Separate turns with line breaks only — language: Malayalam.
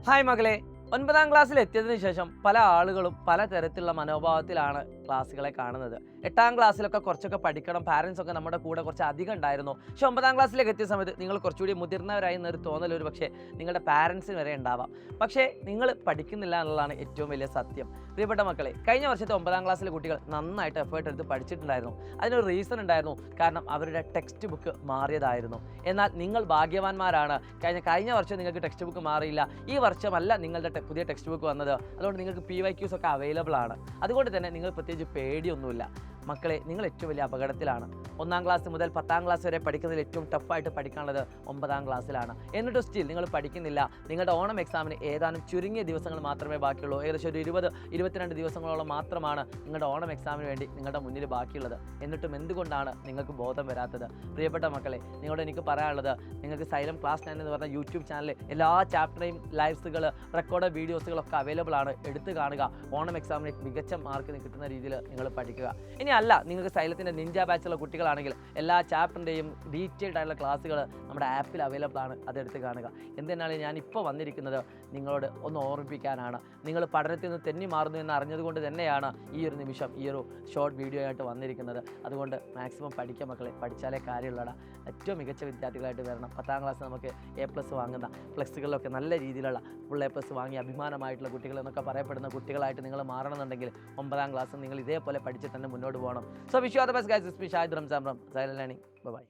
ഹായ് മകളെ, 9ാം ക്ലാസ്സിൽ എത്തിയതിനു ശേഷം പല ആളുകളും പല തരത്തിലുള്ള മനോഭാവത്തിലാണ് ക്ലാസ്സുകളെ കാണുന്നത്. 8ാം ക്ലാസ്സിലൊക്കെ കുറച്ചൊക്കെ പഠിക്കണം, പാരൻസ് ഒക്കെ നമ്മുടെ കൂടെ കുറച്ച് അധികം ഉണ്ടായിരുന്നു. പക്ഷേ 9ാം ക്ലാസ്സിലേക്ക് എത്തിയ സമയത്ത് നിങ്ങൾ കുറച്ചുകൂടി മുതിർന്നവരായി എന്നൊരു തോന്നൽ ഒരു പക്ഷേ നിങ്ങളുടെ പാരൻസിന് വരെ ഉണ്ടാവാം. പക്ഷേ നിങ്ങൾ പഠിക്കുന്നില്ല എന്നുള്ളതാണ് ഏറ്റവും വലിയ സത്യം. പ്രിയപ്പെട്ട മക്കളെ, കഴിഞ്ഞ വർഷത്തെ 9ാം ക്ലാസ്സിലെ കുട്ടികൾ നന്നായിട്ട് എഫേർട്ട് എടുത്ത് പഠിച്ചിട്ടുണ്ടായിരുന്നു. അതിനൊരു റീസൺ ഉണ്ടായിരുന്നു, കാരണം അവരുടെ ടെക്സ്റ്റ് ബുക്ക് മാറിയതായിരുന്നു. എന്നാൽ നിങ്ങൾ ഭാഗ്യവാന്മാരാണ്. കഴിഞ്ഞ വർഷം നിങ്ങൾക്ക് ടെക്സ്റ്റ് ബുക്ക് മാറിയില്ല, ഈ വർഷമല്ല നിങ്ങളുടെ പുതിയ ടെക്സ്റ്റ് ബുക്ക് വന്നത്. അതുകൊണ്ട് നിങ്ങൾക്ക് PYQs ഒക്കെ അവൈലബിൾ ആണ്. അതുകൊണ്ട് തന്നെ നിങ്ങൾ പ്രത്യേകിച്ച് പേടിയൊന്നുമില്ല. മക്കളെ, നിങ്ങൾ ഏറ്റവും വലിയ അപകടത്തിലാണ്. 1ാം ക്ലാസ് മുതൽ 10ാം ക്ലാസ് വരെ പഠിക്കുന്നതിൽ ഏറ്റവും ടഫായിട്ട് പഠിക്കാനുള്ളത് 9ാം ക്ലാസ്സിലാണ്. എന്നിട്ട് സ്റ്റിൽ നിങ്ങൾ പഠിക്കുന്നില്ല. നിങ്ങളുടെ ഓണം എക്സാമിന് ഏതാനും ചുരുങ്ങിയ ദിവസങ്ങൾ മാത്രമേ ബാക്കിയുള്ളൂ. ഏകദേശം ഒരു 20-22 ദിവസങ്ങളോളം മാത്രമാണ് നിങ്ങളുടെ ഓണം എക്സാമിന് വേണ്ടി നിങ്ങളുടെ മുന്നിൽ ബാക്കിയുള്ളത്. എന്നിട്ടും എന്തുകൊണ്ടാണ് നിങ്ങൾക്ക് ബോധം വരാത്തത്? പ്രിയപ്പെട്ട മക്കളെ, നിങ്ങളോട് എനിക്ക് പറയാനുള്ളത്, നിങ്ങൾക്ക് സൈലം ക്ലാസ് 9 എന്ന് പറഞ്ഞ യൂട്യൂബ് ചാനലിൽ എല്ലാ ചാപ്റ്ററേയും ലൈവ്സുകൾ, റെക്കോർഡ് വീഡിയോസുകളൊക്കെ അവൈലബിൾ ആണ്. എടുത്ത് കാണുക. ഓണം എക്സാമിന് മികച്ച മാർക്ക് കിട്ടുന്ന രീതിയിൽ നിങ്ങൾ പഠിക്കുക. ഇനി അല്ല, നിങ്ങൾക്ക് സൈലത്തിൻ്റെ നിഞ്ച ബാച്ചുള്ള കുട്ടികളാണെങ്കിൽ എല്ലാ ചാപ്റ്ററിൻ്റെയും ഡീറ്റെയിൽഡ് ആയിട്ടുള്ള ക്ലാസ്സുകൾ നമ്മുടെ ആപ്പിൽ അവൈലബിൾ ആണ്. അതെടുത്ത് കാണുക. എന്തിനാണ് ഞാൻ ഇപ്പോൾ വന്നിരിക്കുന്നത്? നിങ്ങളോട് ഒന്ന് ഓർമ്മിപ്പിക്കാനാണ്. നിങ്ങൾ പഠനത്തിൽ നിന്ന് തെന്നി മാറുന്നു എന്ന് അറിഞ്ഞതുകൊണ്ട് തന്നെയാണ് ഈ ഒരു നിമിഷം ഈ ഒരു ഷോർട്ട് വീഡിയോ ആയിട്ട് വന്നിരിക്കുന്നത്. അതുകൊണ്ട് മാക്സിമം പഠിക്കുക മക്കളെ, പഠിച്ചാലേ കാര്യമുള്ളടാ. ഏറ്റവും മികച്ച വിദ്യാർത്ഥികളായിട്ട് വരണം. 10ാം ക്ലാസ് നമുക്ക് A+ വാങ്ങുന്ന, ഫ്ലെക്സുകളിലൊക്കെ നല്ല രീതിയിലുള്ള ഫുൾ A+ വാങ്ങി അഭിമാനമായിട്ടുള്ള കുട്ടികൾ എന്നൊക്കെ പറയപ്പെടുന്ന കുട്ടികളായിട്ട് നിങ്ങൾ മാറണമെന്നുണ്ടെങ്കിൽ 9ാം ക്ലാസ് നിങ്ങൾ ഇതേപോലെ പഠിച്ച് തന്നെ മുന്നോട്ട് പോകണം. So wish you all the best guys. This is Shahid Ramzan from Silent Learning. Bye bye.